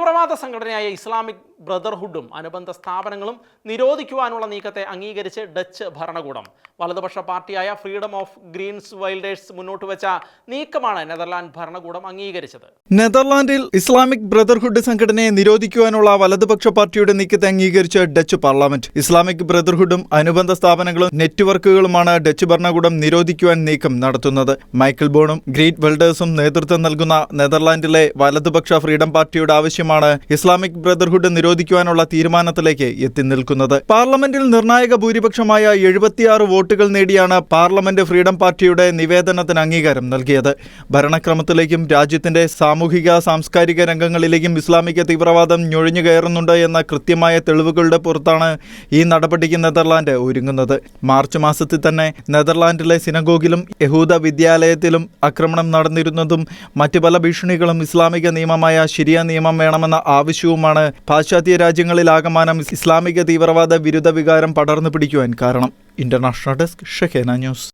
തീവ്രവാദ സംഘടനയായ ഇസ്ലാമിക് ബ്രദർഹുഡും അനുബന്ധ സ്ഥാപനങ്ങളും നിരോധിക്കുവാനുള്ള നീക്കത്തെ അംഗീകരിച്ച് ഡച്ച് ഭരണകൂടം. വലതുപക്ഷ പാർട്ടിയായ ഫ്രീഡം ഓഫ് ഗ്രീൻസ് വൈൽഡേഴ്സ് മുന്നോട്ട് വെച്ച നീക്കമാണ് നെതർലാൻഡ് ഭരണകൂടം അംഗീകരിച്ചത്. നെതർലാൻഡിൽ ഇസ്ലാമിക് ബ്രദർഹുഡ് സംഘടനയെ നിരോധിക്കുവാനുള്ള വലതുപക്ഷ പാർട്ടിയുടെ നീക്കത്തെ അംഗീകരിച്ച് ഡച്ച് പാർലമെന്റ്. ഇസ്ലാമിക് ബ്രദർഹുഡും അനുബന്ധ സ്ഥാപനങ്ങളും നെറ്റ്വർക്കുകളുമാണ് ഡച്ച് ഭരണകൂടം നിരോധിക്കുവാൻ നീക്കം നടത്തുന്നത്. മൈക്കിൾ ബോണും ഗ്രീറ്റ് വെൽഡേഴ്സും നേതൃത്വം നൽകുന്ന നെതർലാൻഡിലെ വലതുപക്ഷ ഫ്രീഡം പാർട്ടിയുടെ ആവശ്യമാണ് ഇസ്ലാമിക് ബ്രദർഹുഡ് നിരോധിക്കുവാനുള്ള തീരുമാനത്തിലേക്ക് എത്തി നിൽക്കുന്നത്. പാർലമെന്റിൽ നിർണായക ഭൂരിപക്ഷമായ 76 വോട്ടുകൾ നേടിയാണ് പാർലമെന്റ് ഫ്രീഡം പാർട്ടിയുടെ നിവേദനത്തിന് അംഗീകാരം നൽകിയത്. ഭരണക്രമത്തിലേക്കും രാജ്യത്തിന്റെ സാമൂഹിക സാംസ്കാരിക രംഗങ്ങളിലേക്കും ഇസ്ലാമിക തീവ്രവാദം നുഴഞ്ഞു കയറുന്നുണ്ട് എന്ന കൃത്യമായ തെളിവുകളുടെ പുറത്താണ് ഈ നടപടിക്ക് നെതർലാൻഡ് ഒരുങ്ങുന്നത്. മാർച്ച് മാസത്തിൽ തന്നെ നെതർലാൻഡിലെ സിനഗോഗിലും യഹൂദ വിദ്യാലയത്തിലും ആക്രമണം നടന്നിരുന്നതും മറ്റ് പല ഭീഷണികളും ഇസ്ലാമിക നിയമമായ ശരിയ നിയമം വേണമെന്ന ആവശ്യവുമാണ് പാശ്ചാത്യ രാജ്യങ്ങളിലാകമാനം ഇസ്ലാമിക തീവ്രവാദ വിരുദ്ധ വികാരം പടർന്നു പിടിക്കുവാൻ കാരണം. International desk, Shehena news.